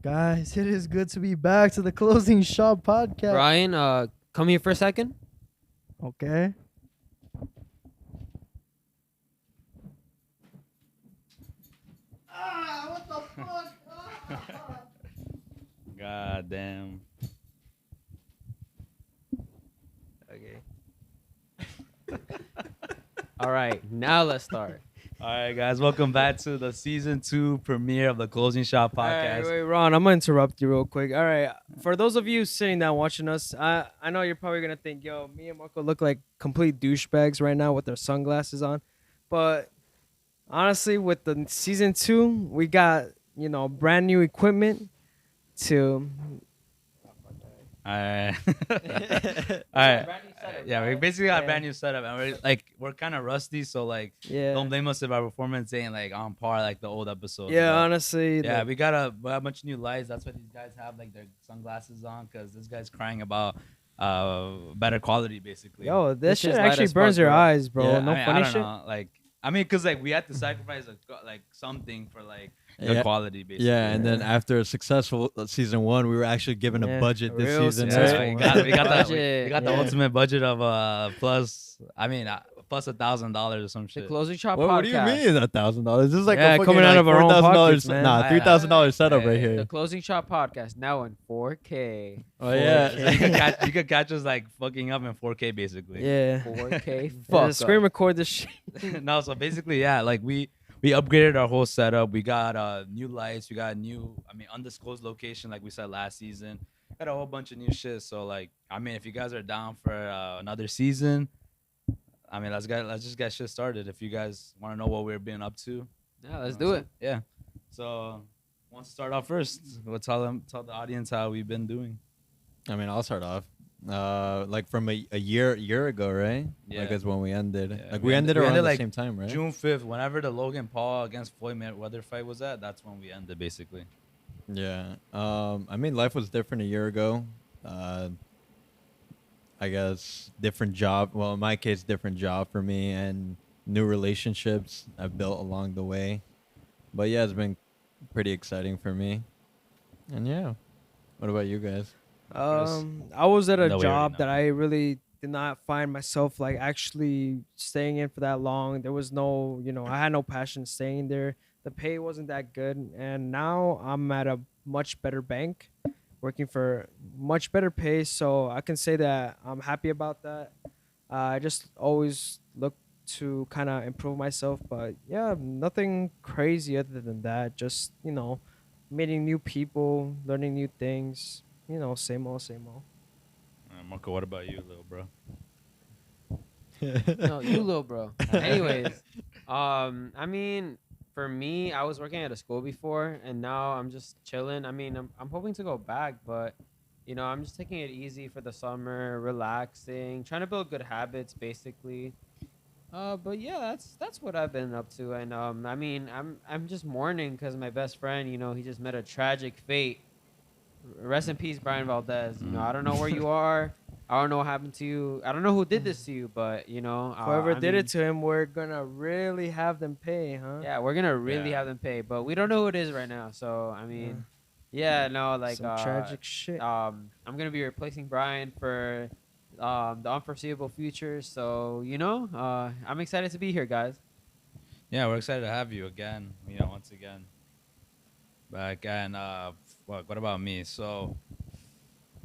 Guys, it is good to be back to the Closing Shop podcast. Ryan, come here for a second. Okay. What the fuck? God damn. Okay. All right, now let's start. All right, guys, welcome back to the season 2 premiere of the Closing Shop All podcast. right, wait, Ron, I'm gonna interrupt you real quick. All right, for those of you sitting down watching us, I know you're probably gonna think, yo, me and Marco look like complete douchebags right now with our sunglasses on, but honestly, with the season 2, we got brand new equipment to. All right. All right. Yeah, we basically got a brand new setup, and we're kind of rusty, so Yeah. don't blame us if our performance ain't on par like the old episodes. Yeah, but, honestly. yeah, we got a bunch of new lights. That's why these guys have their sunglasses on, because this guy's crying about better quality, basically. Yo, this shit shit's light actually as burns fuck, your bro. eyes, bro. Yeah, No I funny don't shit. know. Because we had to sacrifice something for good Yeah. quality, basically. Yeah, and then after a successful season 1, we were actually given Yeah, a budget a this real season. successful right? we got the Budget, the ultimate budget of plus $1,000 or some The shit. Closing Shop What podcast. do you mean $1,000? This is like Yeah, a fucking, coming out of our own $4,000 pockets, man. Nah, $3,000 setup right Yeah. here. The Closing Shop podcast now in 4K. Oh yeah. So you could catch us fucking up in 4K, basically. Yeah. 4K. Yeah, Fuck. screen record this shit. No, so basically, yeah, we upgraded our whole setup. We got new lights. We got a new, undisclosed location, like we said last season. Got a whole bunch of new shit. So if you guys are down for another season, let's just get shit started. If you guys want to know what we're being up to, Yeah, let's do it. Yeah. So, want to start off first? We'll tell the audience how we've been doing. I'll start off. From a year ago, right? Yeah. Like, is when we ended. Yeah, We ended around the like, same time, right? June 5th, whenever the Logan Paul against Floyd Mayweather fight was at, that's when we ended, basically. Yeah. Life was different a year ago. I guess different job. Well, in my case, different job for me, and new relationships I've built along the way. But yeah, it's been pretty exciting for me. And yeah, what about you guys? I was at a No, we already job know. that I really did not find myself actually staying in for that long. There was no, I had no passion staying there. The pay wasn't that good, and now I'm at a much better bank, working for much better pay. So I can say that I'm happy about that. I just always look to kind of improve myself, but yeah, nothing crazy other than that. Just meeting new people, learning new things. Same old, same old. Marco, what about you, little bro? No, you little bro. Anyways, for me, I was working at a school before, and now I'm just chilling. I'm hoping to go back, but I'm just taking it easy for the summer, relaxing, trying to build good habits, basically. But yeah, that's what I've been up to, and I'm just mourning because my best friend, he just met a tragic fate. Rest in peace, Brian Valdez. I don't know where you are. I don't know what happened to you. I don't know who did this to you, but Whoever did it to him, we're gonna really have them pay, huh? Yeah, we're gonna really Yeah. have them pay, but we don't know who it is right now. So yeah, no, Some tragic shit. I'm gonna be replacing Brian for the unforeseeable future. So I'm excited to be here, guys. Yeah, we're excited to have you again. Once again. Back and what about me? So,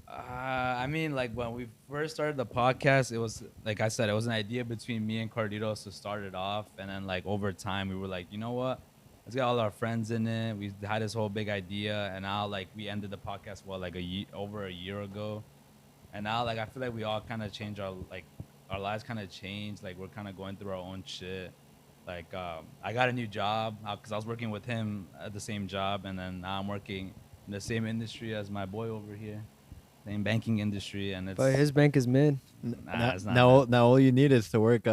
when we first started the podcast, it was like I said, it was an idea between me and Carditos to start it off, and then over time we were like, you know what? Let's get all our friends in it. We had this whole big idea, and now we ended the podcast over a year ago, and now I feel like we all kind of changed our lives kind of changed. We're kind of going through our own shit. I got a new job because I was working with him at the same job, and then now I'm working in the same industry as my boy over here, same banking industry, and it's. But his bank is mid. Nah, it's not Now that. all you need is to work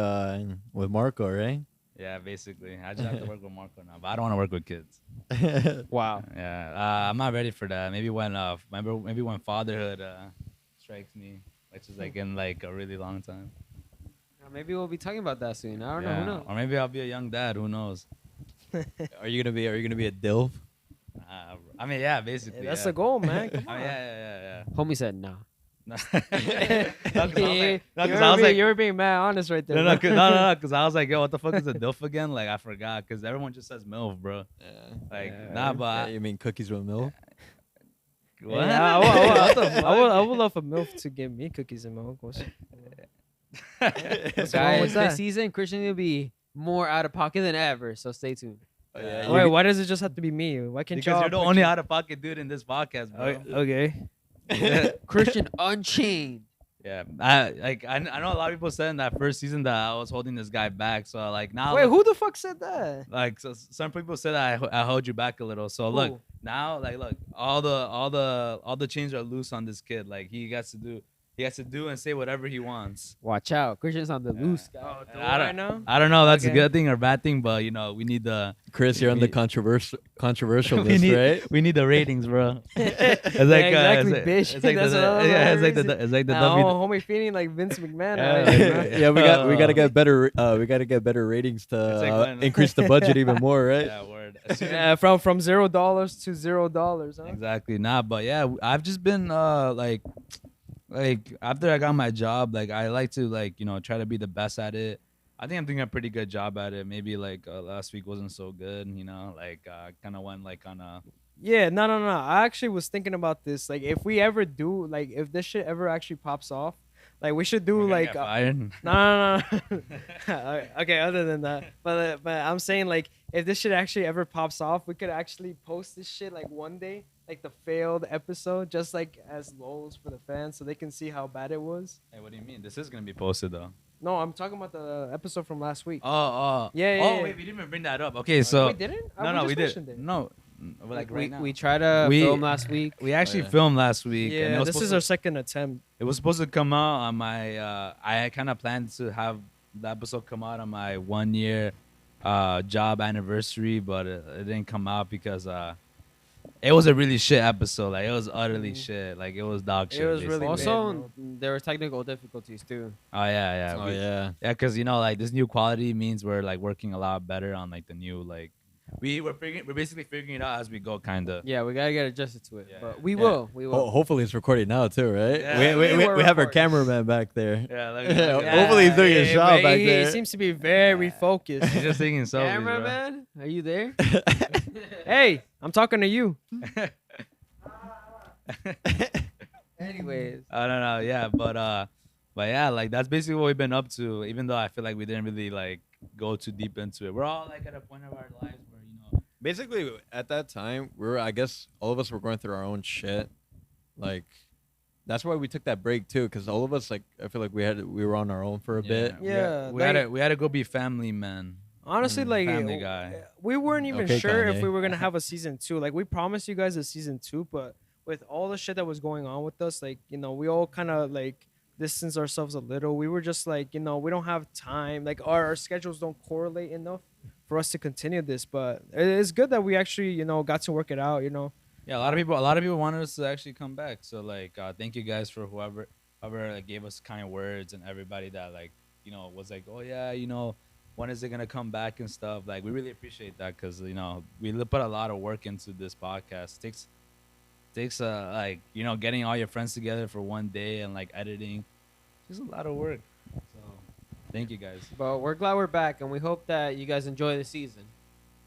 with Marco, right? Yeah, basically, I just have to work with Marco now, but I don't want to work with kids. Wow. Yeah, I'm not ready for that. Maybe when fatherhood strikes me, which is in a really long time. Maybe we'll be talking about that soon. I don't know. Yeah. Who knows? Or maybe I'll be a young dad. Who knows? Are you gonna be a DILF? I mean, yeah, basically. That's yeah. the goal, man. Come I on. mean, yeah. Homie said nah. No, 'cause I was like, no, 'cause you I was like, were being mad honest right there. no, bro. no, because I was like, yo, what the fuck is a DILF again? Like, I forgot, because everyone just says MILF, bro. Yeah. Like, Yeah. nah, but Yeah, you mean cookies with milk? what? Yeah, What the fuck? I would love a MILF to give me cookies and milk. What's wrong with Guys, that? this season Christian will be more out of pocket than ever. So stay tuned. Oh, yeah, Yeah. Wait, why does it just have to be me? Why can't Because y'all you're the put only your- out of pocket dude in this podcast, bro. Okay. Christian Unchained. Yeah, I know a lot of people said in that first season that I was holding this guy back. So like now, Wait, who the fuck said that? like so some people said that I hold you back a little. So look Who? now, like look, all the chains are loose on this kid. Like he has to do and say whatever he wants. Watch out. Christian's on the loose, guy. Oh, do And it I right don't- now? I don't know if that's a Okay. good thing or bad thing, but you know we need the Chris, you're on the We- controversial we list, need right? we need the ratings, bro. It's like exactly, it's bitch. It's like That's the, what I was yeah, already it's like the Nah, W. homie feeling like Vince McMahon. Yeah, out here, bro. yeah. we gotta get better. We gotta get better ratings to It's like when- increase the budget even more, right? Yeah, word. Yeah, from $0 to $0, huh? Exactly. Nah, but yeah, I've just been like after I got my job, like I like to like, you know, try to be the best at it. I think I'm doing a pretty good job at it. Maybe like last week wasn't so good, you know, like kind of went like on a Yeah, no. I actually was thinking about this. Like, if we ever do, like, if this shit ever actually pops off, like, we should do we're gonna like, get fired. no. Okay, other than that, but I'm saying like, if this shit actually ever pops off, we could actually post this shit like one day, like the failed episode, just like as lows for the fans, so they can see how bad it was. Hey, what do you mean? This is gonna be posted though. No, I'm talking about the episode from last week. Oh. Yeah, Oh yeah. wait, we didn't even bring that up. Okay, so we didn't? no, we just did. mentioned it. No, like right we, now. we tried to We- film last week. We actually yeah. filmed last week. and it Yeah, was this supposed is to- our second attempt. It was supposed to come out on my. I kind of planned to have the episode come out on my 1 year job anniversary, but it didn't come out because it was a really shit episode. Like it was utterly shit. Like it was dog shit. was really basically. bad. Also, there were technical difficulties too. Oh yeah. Oh we- yeah. Yeah, because you know, like this new quality means we're like working a lot better on like the new like we're basically figuring it out as we go, kind of. Yeah, we gotta get adjusted to it, Yeah. but we Yeah. will. We will. Hopefully it's recording now too, right? Yeah. We have our recording. cameraman back there. Yeah, like, Yeah, like, hopefully he's doing his Yeah, job but back he there. seems to be very focused. he's just taking selfies, bro. Cameraman, are you there? Hey, I'm talking to you. Anyways, I don't know, yeah, but yeah, like that's basically what we've been up to. Even though I feel like we didn't really like go too deep into it, we're all like at a point of our lives where you know. Basically, at that time, I guess all of us were going through our own shit. Like, that's why we took that break too, because all of us, like, I feel like we were on our own for a bit. Yeah, we like- had to go be family men. Honestly, like Family Guy. we weren't even Okay, sure if Kanye. we were gonna have a season 2. Like we promised you guys a season 2, but with all the shit that was going on with us, like you know, we all kind of like distanced ourselves a little. We were just like, you know, we don't have time. Like our schedules don't correlate enough for us to continue this. But it's good that we actually, you know, got to work it out. You know. Yeah, a lot of people wanted us to actually come back. So like, thank you guys for whoever like, gave us kind words and everybody that like, you know, was like, oh yeah, you know, when is it gonna come back and stuff. Like we really appreciate that because you know we put a lot of work into this podcast. Takes like you know getting all your friends together for one day and like editing. It's a lot of work. So thank you guys. but we're glad we're back, and we hope that you guys enjoy the season.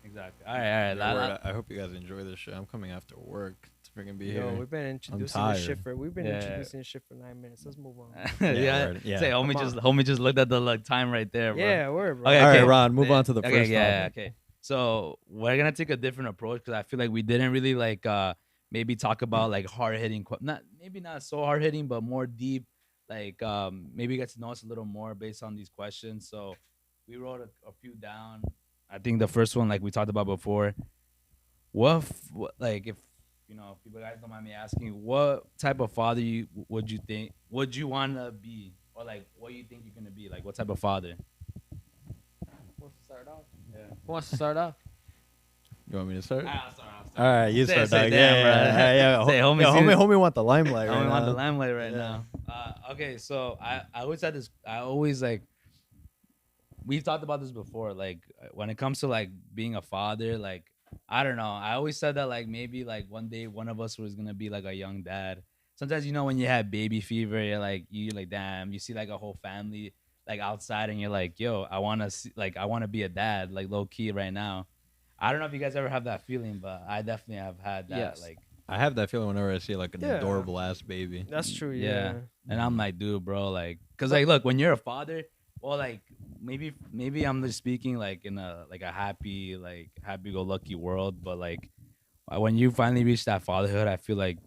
Exactly. All right. Yeah, La- I hope you guys enjoy this shit. I'm coming after work to freaking be Yo, here. we've been introducing this tired. shit for Yeah. introducing this shit for 9 minutes. Let's move on. yeah. word. Yeah. Say homie Come homie just looked at the like, time right there, bro. Yeah, we're bro. Okay, All right, okay. Ron, move on to the Okay, first yeah, topic. okay. So we're gonna take a different approach because I feel like we didn't really like maybe talk about like hard hitting, not so hard hitting, but more deep. Like maybe get to know us a little more based on these questions. So we wrote a few down. I think the first one, like we talked about before, what like if you know if people guys don't mind me asking, what type of father would you want to be, or like what you think you're gonna be, like what type of father? Who wants to start off? Yeah. Who wants to start off? You want me to start? I'll start. All right, you Say- start. say dog. damn, Yeah, bro. yeah. Say, homie, Yeah, see this- homie want the limelight I right don't want the now. limelight right Yeah. now. Okay, so I always had this. I always like. We've talked about this before. Like when it comes to like being a father, like I don't know. I always said that like maybe like one day one of us was gonna be like a young dad. Sometimes when you have baby fever, you're like damn. You see like a whole family like outside, and you're like, yo, I wanna be a dad like low key right now. I don't know if you guys ever have that feeling, but I definitely have had that. Yes. Like, I have that feeling whenever I see like an Yeah. adorable ass baby. That's true. yeah. Yeah. And I'm like, dude, bro, like, cause like, look, when you're a father, well, like, maybe I'm just speaking like in a happy go lucky world, but like when you finally reach that fatherhood, I feel like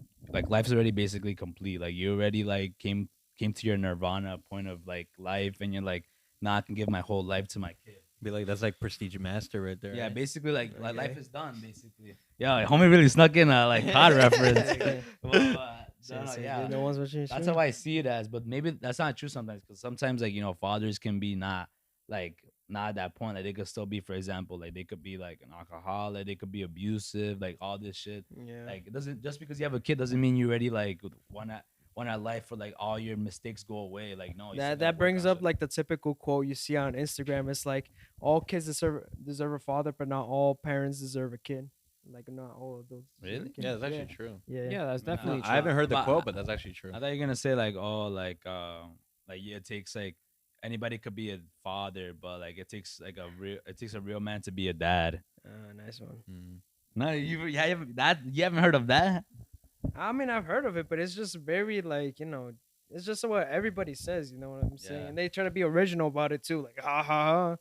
life's already basically complete. Like you already like came to your nirvana point of like life, and you're like, nah, I can give my whole life to my kid. Be like that's like Prestige Master right there. Yeah, right? basically like life Okay. is done. Basically, yeah, homie really snuck in a like COD reference. Okay. Well, So, so yeah, no one's watching. that's how I see it as. But maybe that's not true sometimes, because sometimes like fathers can be not at that point. Like they could still be, for example, like they could be like an alcoholic, they could be abusive, like all this shit. Yeah. Like it doesn't, just because you have a kid doesn't mean you already like want at life for like all your mistakes go away. Like no, you still That gotta that work brings on up shit. like the typical quote you see on Instagram. It's like all kids deserve a father, but not all parents deserve a kid. Like not all of those. deserve a Really? kid. Yeah, that's actually true. Yeah. Yeah, that's I mean, definitely I true. haven't heard the But quote, but that's actually true. I thought you were gonna say like, oh, like yeah, it takes like anybody could be a father, but like it takes a real man to be a dad. Nice one. Mm. No, you haven't heard of that? I mean, I've heard of it, but it's just very like it's just what everybody says. You know what I'm saying? Yeah. And they try to be original about it too, like ha ha ha.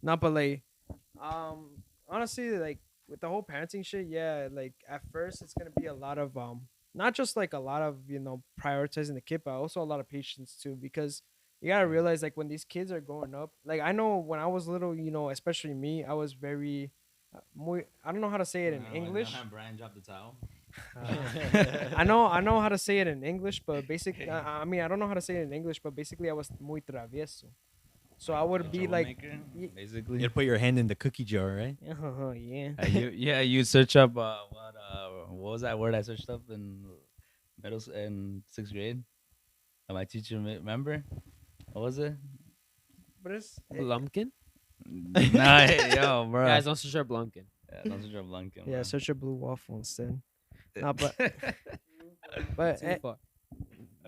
Not but like, honestly, like with the whole parenting shit, yeah, like at first it's gonna be a lot of not just like a lot of prioritizing the kid, but also a lot of patience too, because you gotta realize like when these kids are growing up, like I know when I was little, especially me, I was very, I don't know how to say it in English. Brian dropped the towel. I know how to say it in English, but basically, I mean, I don't know how to say it in English, but basically, I was muy travieso. So I would be like, basically. You'd put your hand in the cookie jar, right? yeah. You search up what was that word I searched up in in 6th grade? My teacher remember? What was it? But it's Blumpkin? Nah, yo, bro. Guys, don't search up Blumpkin. Yeah, don't search up Lunkin. yeah, search a blue waffle instead. Nah, but Too far.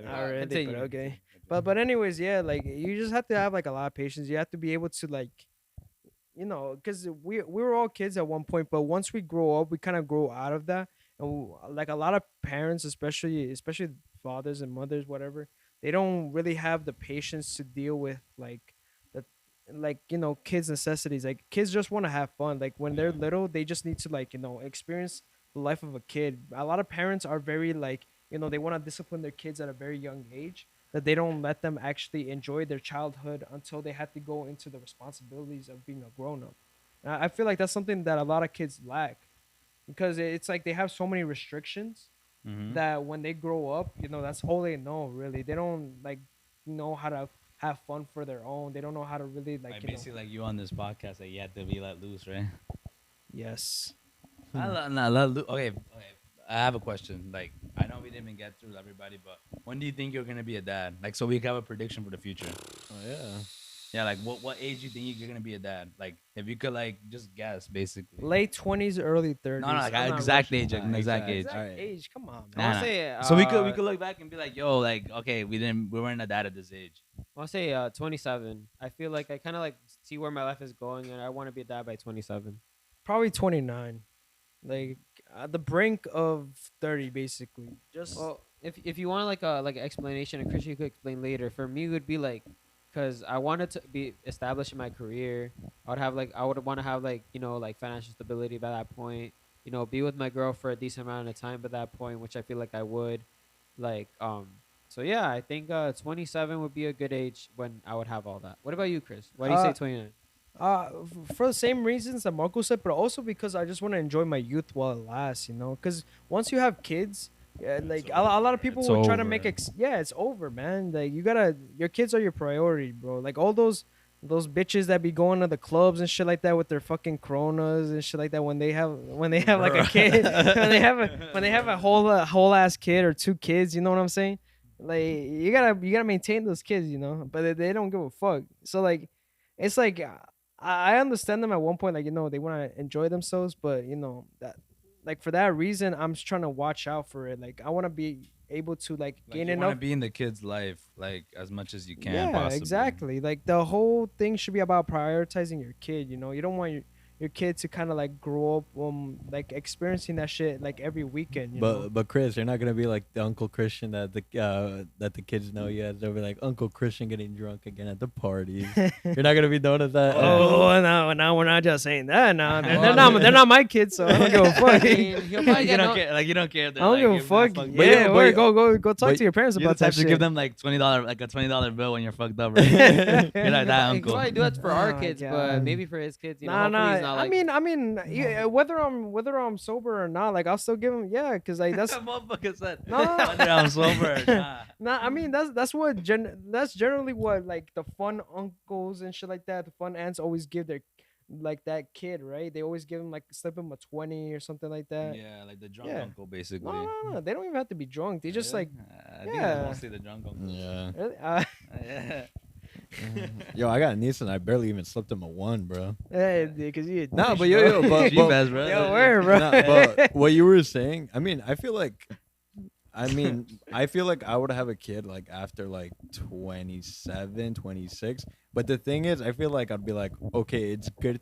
not really, but Continue. okay. But anyways, yeah, like you just have to have like a lot of patience. You have to be able to like, because we were all kids at one point, but once we grow up, we kind of grow out of that. And like a lot of parents, especially fathers and mothers, whatever, they don't really have the patience to deal with the kids' necessities. Like kids just want to have fun. Like when they're little, they just need to like experience the life of a kid. A lot of parents are very like they want to discipline their kids at a very young age, that they don't let them actually enjoy their childhood until they have to go into the responsibilities of being a grown up. And I feel like that's something that a lot of kids lack, because it's like they have so many restrictions Mhm. that when they grow up, that's all they know really. They don't like know how to have fun for their own. They don't know how to really like Like basically like you on this podcast, like you have to be let loose, right? yes. Okay. I have a question. Like, I know we didn't even get through everybody, but when do you think you're gonna be a dad? Like, so we can have a prediction for the future. Oh yeah. Yeah, like what age do you think you're gonna be a dad? Like, if you could like just guess, basically. Late 20s, early 30s. No, like I'm not exact rushing. age, like, an exact age. Exact Alright. age. Come on, I man. want Nah. to say. So we could look back and be like, yo, like, okay, we weren't a dad at this age. I want to say 27. I feel like I kind of like see where my life is going, and I want to be a dad by 27. Probably 29. Like at the brink of 30, basically. Just Well, if you want like an explanation, and Christian could explain later. For me, it would be like, because I wanted to be established in my career. I would want to have like like financial stability by that point. Be with my girl for a decent amount of time by that point, which I feel like I would. Like So yeah, I think 27 would be a good age when I would have all that. What about you, Chris? Why do you say 29? for the same reasons that Marco said, but also because I just want to enjoy my youth while it lasts, Because once you have kids, like a lot of people It's will try to make over. it's over, man. Like your kids are your priority, bro. Like all those bitches that be going to the clubs and shit like that with their fucking coronas and shit like that when they have like a kid, when they have a whole ass kid or two kids, you know what I'm saying? Like you gotta maintain those kids, but they don't give a fuck. So like it's like I understand them at one point, like they want to enjoy themselves, but that like for that reason, I'm just trying to watch out for it. Like I want to be able to like Like gain you want to enough. be in the kid's life like as much as you can Yeah, possibly. exactly. Like the whole thing should be about prioritizing your kid. You don't want your kid to kind of like grow up like experiencing that shit like every weekend. But Chris, you're not gonna be like the Uncle Christian that the kids know you as. They'll be like Uncle Christian getting drunk again at the parties. You're not gonna be known as that. Oh, no, we're not just saying that. No, they're not my kids, so I don't give a fuck. I mean, he'll probably You get don't no- care. Like you don't care. I don't give a fuck. But Yeah, yeah, where, but- go talk but to your parents You're the about type that to shit. give them like $20, like a $20 bill when you're fucked up. Right? You're like that He'll uncle. probably do that for our Oh, kids, God. but maybe for his kids, you know, Nah, hopefully he's not like. I mean, yeah, whether I'm sober or not, like I'll still give him, yeah, because like that's That motherfucker said. No. Whether I'm sober or not. nah. I mean, that's generally what like the fun uncles and shit like that, the fun aunts always give their like that kid, right? They always give him like slip him a 20 or something like that. Yeah, like the drunk Yeah. uncle basically. No, they don't even have to be drunk. They just Really? like I think yeah. it's mostly the drunk uncle. Yeah. really, Yeah. Yo, I got a niece and I barely even slipped him a one, bro. because you No, but yo, but G-Baz, bro. yo, where, bro? no, but what you were saying, I feel like I would have a kid like after like 27, 26. But the thing is, I feel like I'd be like, okay, it's good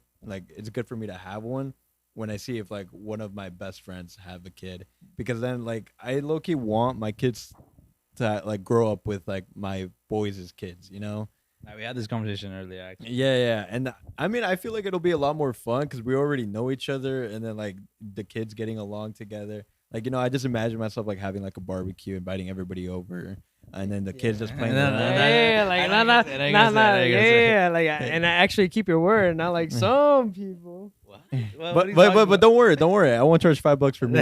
for me to have one when I see if like one of my best friends have a kid, because then like I low key want my kids to like grow up with like my boys' kids, you know? Nah, we had this conversation earlier. Actually. Yeah. And I mean, I feel like it'll be a lot more fun because we already know each other, and then like the kids getting along together. Like, I just imagine myself like having like a barbecue, inviting everybody over, and then the kids just playing No, around. no, no. Yeah, like I nah, ain't nah, gonna say it, I ain't nah, gonna say it, nah, I ain't gonna say it. yeah, like, and I actually keep your word, not like some people. What? But don't worry, I won't charge $5 for me.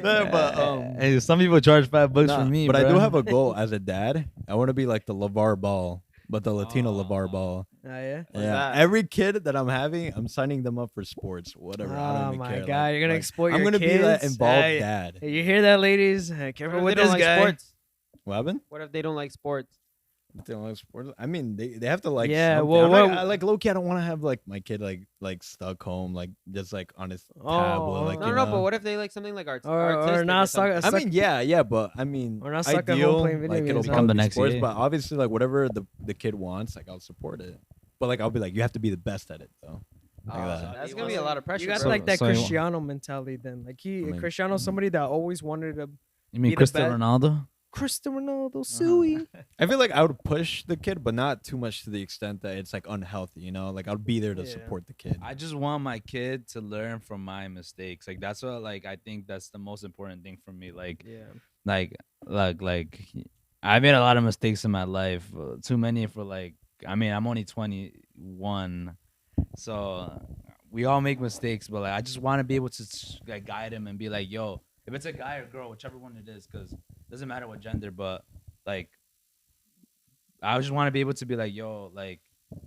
No, but Hey, some people charge $5 nah, for me, but I bro. do have a goal as a dad. I want to be like the LeVar Ball, but the Latino LeVar Ball. Oh yeah. What's Yeah, that? every kid that I'm having, I'm signing them up for sports, whatever. I don't Oh even my care. god, you're gonna exploit I'm your gonna kids. be that involved Hey, dad. hey, you hear that, ladies? What Careful if with they don't this like guy. sports? What happened? What if they don't like sports? They don't like sports. I mean, they have to like. Yeah, something. well, I'm not- what- I like low key. I don't want to have like my kid like stuck home, like just like on his Oh, tablet, like No, you no, know. but what if they like something like Or artistic not something? suck- I mean, yeah, but I mean, We're not stuck at home ideal, playing video like it'll games, huh? probably The be next sports, year. but obviously, like whatever the kid wants, like I'll support it. But like I'll be like, you have to be the best at it, though. Like Oh, that. that's gonna be a lot of pressure. You got bro. like that So you- Cristiano mentality then. Like I mean, Cristiano's somebody that always wanted to You mean be the Cristiano best. Ronaldo? Cristiano Ronaldo, Suey. I feel like I would push the kid, but not too much to the extent that it's like unhealthy, you know? Like I'll be there to Yeah. support the kid. I just want my kid to learn from my mistakes. Like that's what like I think that's the most important thing for me. Like Yeah. like I made a lot of mistakes in my life. Too many for like I mean I'm only 21, so we all make mistakes. But like I just want to be able to like guide him and be like, yo, if it's a guy or girl, whichever one it is, because it doesn't matter what gender. But like I just want to be able to be like, yo, like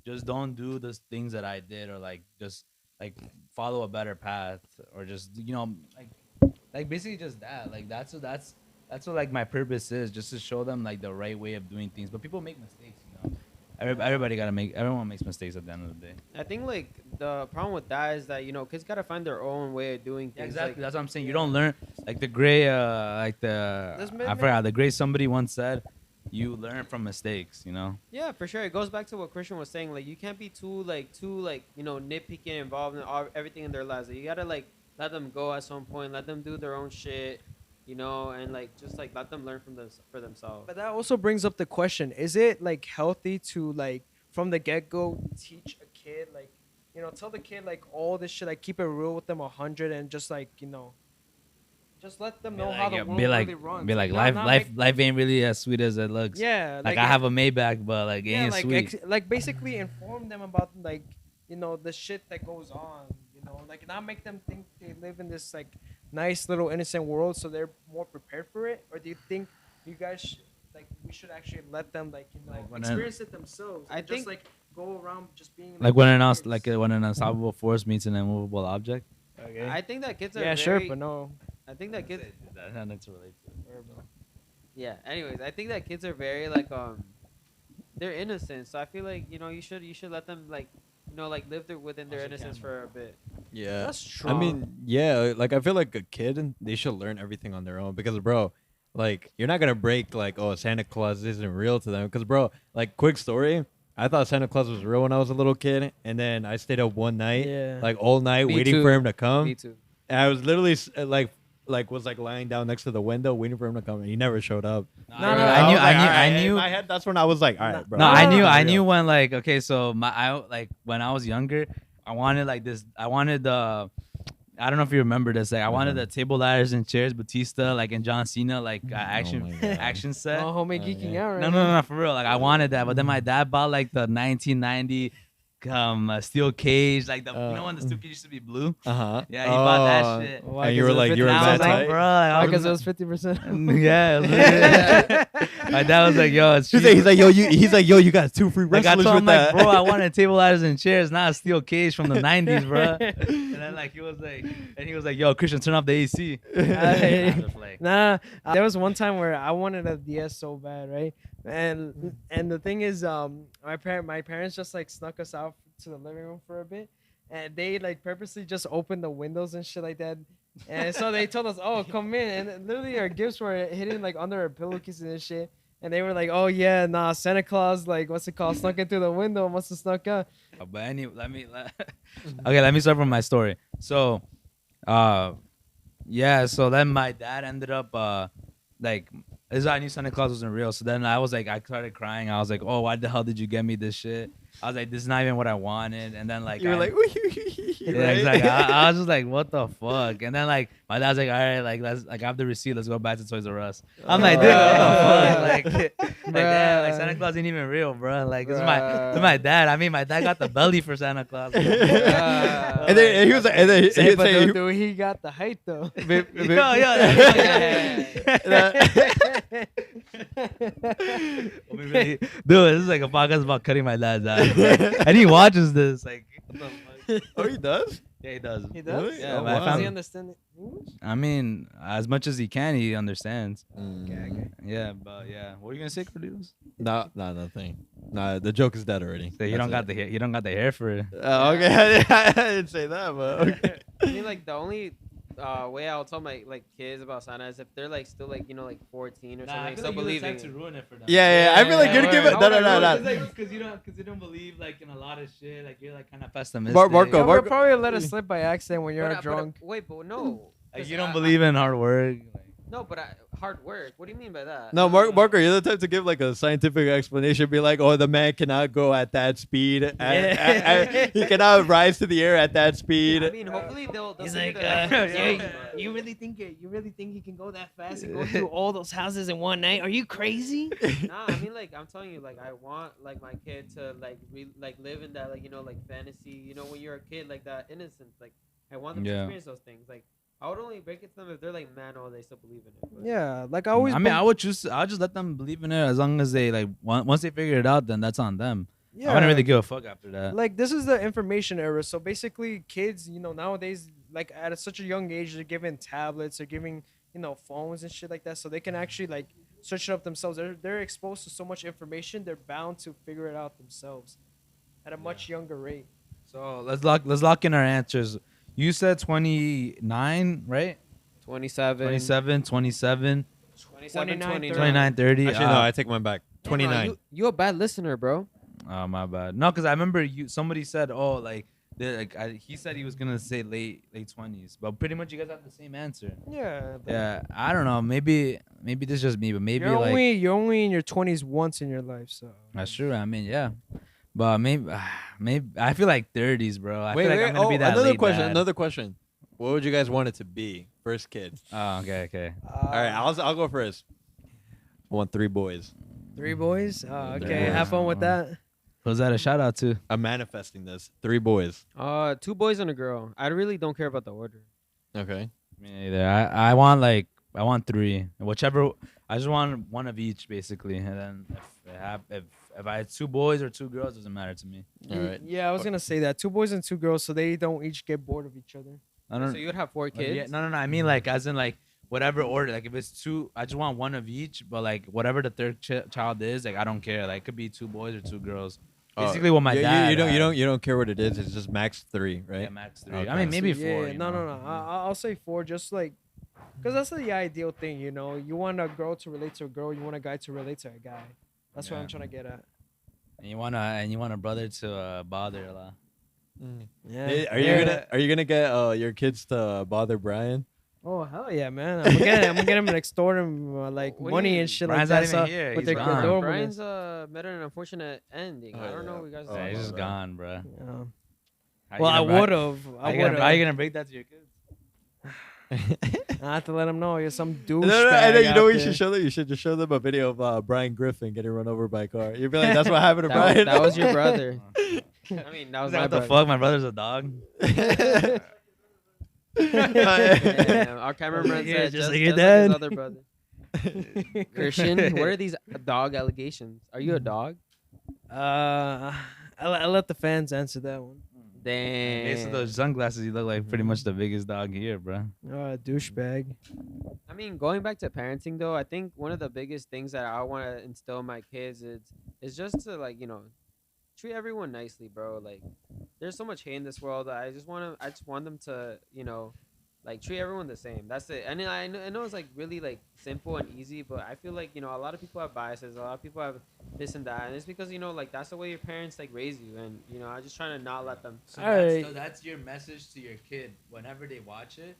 just don't do the things that I did, or like just like follow a better path, or just like basically just that. Like that's what like my purpose is, just to show them like the right way of doing things. But people make mistakes, you know. Everyone makes mistakes at the end of the day. I think like the problem with that is that kids gotta find their own way of doing things. Exactly. Like, That's what I'm saying. You don't learn like the gray I forgot the gray somebody once said, you learn from mistakes, you know. yeah, for sure. It goes back to what Christian was saying. Like you can't be too nitpicking involved in everything in their lives. Like, you gotta like let them go at some point. Let them do their own shit. And like just like let them learn for themselves. But that also brings up the question: is it like healthy to like from the get go teach a kid like tell the kid like all this shit, like keep it real with them 100, and just like just let them know how the world really runs. Be like Not life ain't really as sweet as it looks. Yeah, Like I have a Maybach, but like it yeah, ain't like sweet. like basically inform them about like the shit that goes on. Like not make them think they live in this like nice little innocent world, so they're more prepared for it. Or do you think you guys we should actually let them Like when experience it themselves? I And think- just like go around just being Like when an kids? when an unstoppable force meets an immovable object. Okay. I think that kids are yeah, very, sure, but no. I think that kids. That's to relate to. Yeah. Anyways, I think that kids are very like they're innocent. So I feel like you should let them like like live within their innocence for a bit. Yeah. That's true. I mean, yeah, like I feel like a kid, they should learn everything on their own because, bro, like you're not gonna break like, oh, Santa Claus isn't real to them because, bro, like quick story, I thought Santa Claus was real when I was a little kid, and then I stayed up one night, Yeah. like all night, Me waiting too. for him to come, Me too. and I was literally like was like lying down next to the window waiting for him to come, and he never showed up. No, I no, I knew, was like, I knew, all I right, in knew. my head, that's when I was like, all right, bro. No, I knew- I knew when like okay, so like when I was younger, I wanted like this. I wanted the. I don't know if you remember this. Like I wanted the table ladders and chairs, Batista, like in John Cena, like action my God. action set. Oh, homie geeking yeah. out right No, now. no, no, for real. Like I wanted that, but then my dad bought like the 1990 steel cage, like the you know when the steel cage used to be blue. Uh-huh. Yeah, he bought that shit. Why? And you 'Cause were it was like, you were 50% And I was mad like, tight? bro, like, I Because it was, was 50%. yeah. it was- my dad was like, yo, it's cheap. He's like, yo, you got 2 free Like I wrestlers told with him, that. like, bro, I wanted table ladders and chairs, not a steel cage from the 90s, bro. And then like he was like, yo, Christian, turn off the AC. I was like, Nah, there was one time where I wanted a DS so bad, right? And the thing is, my parents just like snuck us out to the living room for a bit, and they like purposely just opened the windows and shit like that. And so they told us, "Oh, come in," and literally our gifts were hidden like under our pillowcases and shit. And they were like, "Oh yeah, nah, Santa Claus, like what's it called, snuck in through the window, must have snuck out." but anyway, let me start from my story. So, yeah, so then my dad ended up like this is how I knew Santa Claus wasn't real. So then I started crying. I was like, oh, why the hell did you get me this shit? I was like, this is not even what I wanted. And then like You were like, yeah, exactly. I was just like, what the fuck? And then like my dad's like, all right, like let's like I have the receipt. Let's go back to Toys R Us. I'm like, dude, what the fuck? Like damn, like Santa Claus ain't even real, bro. Like this is my dad. I mean, my dad got the belly for Santa Claus. and then he was like, and then Hey, he'd but say, dude, he got the height though. Dude, this is like a podcast about cutting my dad's ass. And he watches this. Like, what the fuck? oh, he does? Yeah, he does. He does? Really? Yeah, Oh, my wow. Does he family. understand English? I mean, as much as he can, he understands. Okay. Yeah, but yeah. What were you gonna say, Cordelos? No, nothing. Nah, the joke is dead already. So you don't got the hair. You don't got the hair for it. Okay, I didn't say that, but okay. I mean, like the only way I'll tell my like kids about Santa is if they're like still like 14 or something, still believing. it. ruin it for them. Yeah, I feel like you're yeah, giving. word. No. Because you don't believe like in a lot of shit. Like you're like kind of pessimistic. Marco, Yeah, Marco- we'll probably let it slip by accident when you're But, drunk. wait, but no. Like 'Cause you don't I- believe in hard work. No, but hard work. What do you mean by that? No, Marco, you're the type to give like a scientific explanation. Be like, oh, the man cannot go at that speed. He cannot rise to the air at that speed. I mean, hopefully they'll He's figure like, that out themselves, but- you really think he can go that fast and go through all those houses in one night? Are you crazy? Nah, I mean, like I'm telling you, like I want like my kid to like live in that like like fantasy. When you're a kid, like that innocence. Like I want them to Yeah. experience those things. Like I would only break it to them if they're like, man, oh, they still believe in it. But Yeah, like I always. I mean, I'll just let them believe in it as long as they like once they figure it out, then that's on them. yeah, I wouldn't really give a fuck after that. Like this is the information era, so basically, kids, nowadays, like at such a young age, they're given tablets, they're giving, phones and shit like that, so they can actually like search it up themselves. They're exposed to so much information, they're bound to figure it out themselves at a much younger rate. So let's lock in our answers. You said 29, right? 27, 27, 27, 27, 29, 29. 29, 30. Actually, no, I take mine back. Damn, 29. You a bad listener, bro. Oh, my bad. No, because I remember somebody said, oh, like, he said he was gonna say late 20s, but pretty much you guys have the same answer. Yeah. but Yeah, I don't know. Maybe this is just me, but maybe You're like only in your 20s once in your life, so. that's true. I mean, yeah, but maybe I feel like 30s, bro. I feel like I'm gonna be that another late question. dad. Another question. What would you guys want it to be? First kid. Oh, okay. All right, I'll go first. I want 3 boys. 3 boys. Oh, Three okay. boys. Have fun with that. Who's that a shout out to? I'm manifesting this. 3 boys. 2 boys and a girl. I really don't care about the order. Okay. Me neither. I want 3, whichever. I just want one of each basically, and then if I had 2 boys or 2 girls, doesn't matter to me. All right. Yeah, I was gonna say that 2 boys and 2 girls, so they don't each get bored of each other. I don't. So you would have 4 kids. Yeah, no. I mean like as in like whatever order. Like if it's two, I just want one of each. But like whatever the third child is, like I don't care. Like it could be 2 boys or 2 girls. Basically, what my dad. You don't care what it is. It's just max 3, right? Yeah, max 3. Okay. I mean, maybe So, yeah, 4. yeah, You no, know? no, no. I'll say 4, just like, because that's the ideal thing, you know. You want a girl to relate to a girl. You want a guy to relate to a guy. That's what Yeah. I'm trying to get at. And you want a brother to bother a lot. Yeah. Hey, are you gonna get your kids to bother Brian? Oh hell yeah, man! I'm gonna get him and extort him like What do money you- and shit Brian's like not that. even So, here. with He's their gone. adorableness. Brian's met an unfortunate ending. I don't know what you guys. Oh, Yeah, he's my just bad. gone, bro. Yeah. How Well, you I gonna- would have. How I you would gonna- how you have. gonna break that to your kids? I have to let him know you're some douchebag. No, and then you know what you out should show them? You should just show them a video of Brian Griffin getting run over by a car. You'd be like, that's what happened to Brian. That was your brother. I mean, that was He's like, my what the brother. fuck? My brother's a dog. Damn, our cameraman Yeah, said just just like your like his dad. other brother. Christian, what are these dog allegations? Are you a dog? I let the fans answer that one. Damn. Based on those sunglasses, you look like pretty much the biggest dog here, bro. Douchebag. I mean, going back to parenting though, I think one of the biggest things that I want to instill in my kids is just to like, you know, treat everyone nicely, bro. Like there's so much hate in this world. I just want them to, you know, like treat everyone the same. That's it. And I know it's like really like simple and easy, but I feel like, you know, a lot of people have biases. A lot of people have this and that, and it's because, you know, like that's the way your parents like raise you, and you know, I'm just trying to not let them. So Alright. that's your message to your kid. Whenever they watch it,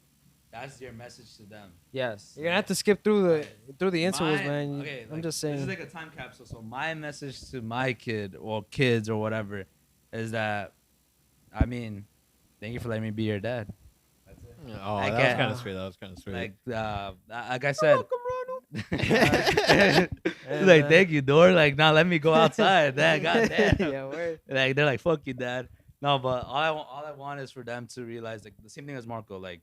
that's your message to them. Yes. You're gonna have to skip through the intervals, man. Okay, I'm like, just This saying. is like a time capsule. So my message to my kid or kids or whatever is that, I mean, thank you for letting me be your dad. That's it. Oh, I that get- was kind of sweet. That was kind of sweet. Like I said. And, Like, thank you, Dor. Like, now let me go outside. Dad, goddamn. yeah, word. Like, they're like, fuck you, Dad. No, but all I want is for them to realize, like, the same thing as Marco. Like,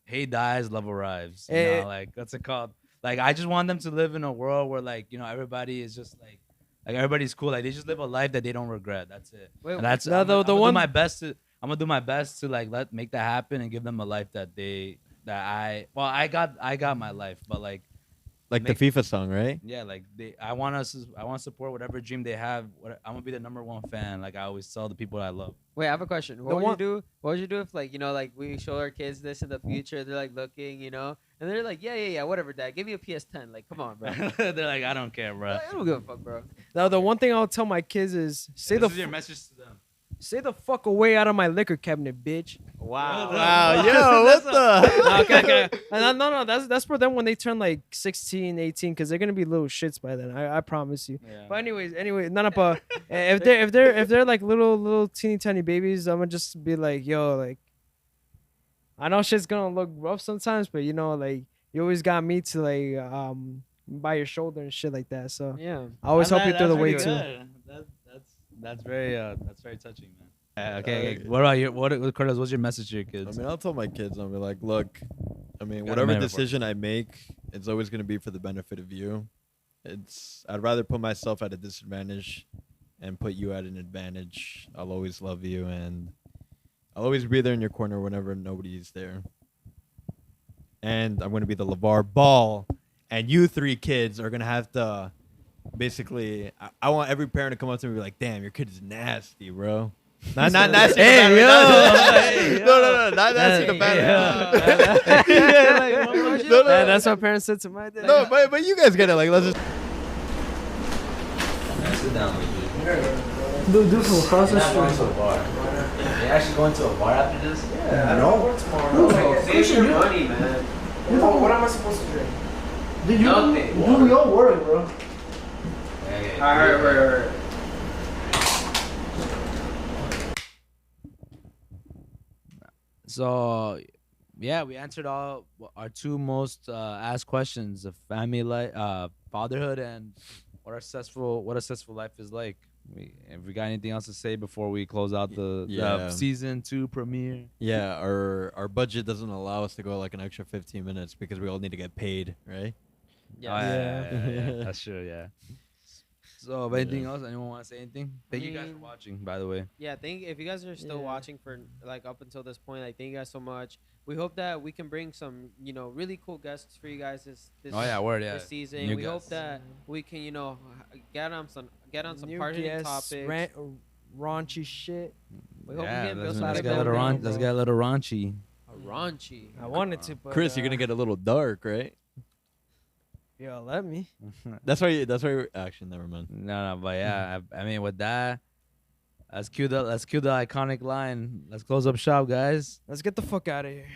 hate dies, love arrives. You Eh. know, like, what's it called? Like, I just want them to live in a world where, like, you know, everybody is just like everybody's cool. Like, they just live a life that they don't regret. That's it. Wait, And that's No, I'm the gonna one- do my best to. I'm gonna do my best to like make that happen and give them a life that I got my life, but like. like the FIFA song, right? Yeah, like I want to support whatever dream they have. I'm gonna be the #1 fan. Like I always tell the people I love. Wait, I have a question. The What would one- you do? What would you do if, like, you know, like we show our kids this in the future? They're like looking, you know, and they're like, yeah, whatever, Dad. Give me a PS10. Like, come on, bro. They're like, I don't care, bro. I don't give a fuck, bro. Now the one thing I'll tell my kids is This is your message to them. stay the fuck away out of my liquor cabinet, bitch. Wow. Wow, yo, what the? Okay. And no, that's for them when they turn like 16, 18, because they're gonna be little shits by then. I promise you. Yeah. But anyway, none of if they're like little teeny tiny babies, I'm gonna just be like, yo, like, I know shit's gonna look rough sometimes, but you know, like, you always got me to like by your shoulder and shit like that. So Yeah. I always help you through the way pretty too. good. That's very touching, man. Okay. What about you? What Curtis? What's your message to your I kids? mean, I'll tell my kids, I'll be like, look, I mean, Got a whatever metaphor. decision I make, it's always going to be for the benefit of you. I'd rather put myself at a disadvantage and put you at an advantage. I'll always love you, and I'll always be there in your corner whenever nobody's there. And I'm going to be the LeVar Ball, and you 3 kids are going to have to basically, I want every parent to come up to me and be like, damn, your kid is nasty, bro. Not nasty. Hey, in a yo. bad way. Hey, No, not nasty. in a bad way. No, Yeah, that's what parents said to my dad. No, but you guys get it. Like, let's just. Sit down with you. Do from across the You're not going street. to a bar. You're actually going to a bar after this? Yeah, no. Tomorrow. Save your money, man. What am I supposed to drink? Nothing. Dude, we all worry, bro. Okay. All right. So, yeah, we answered all our 2 most asked questions: of family life, fatherhood, and what a successful life is like. If we got anything else to say before we close out the Yeah. season 2 premiere? Yeah, our budget doesn't allow us to go like an extra 15 minutes because we all need to get paid, right? Yeah. Oh, Yeah. yeah. That's true. Yeah. So, anything else? Anyone want to say anything? Thank you guys for mean- watching, by the way. Yeah, if you guys are still Yeah. watching for like up until this point, like thank you guys so much. we hope that we can bring some, really cool guests for you guys this Oh yeah, word, yeah. this season. New We hope guests. that we can, get on some New hard hitting guests, topics. raunchy shit. We hope Yeah, we can build let's, some let's like get a that little now, let's bro. get a little raunchy. a raunchy. I wanted to, but Chris, you're gonna get a little dark, right? yo, let me. That's why. Actually, never mind. No, but yeah, I mean, with that, let's cue the iconic line. Let's close up shop, guys. Let's get the fuck out of here.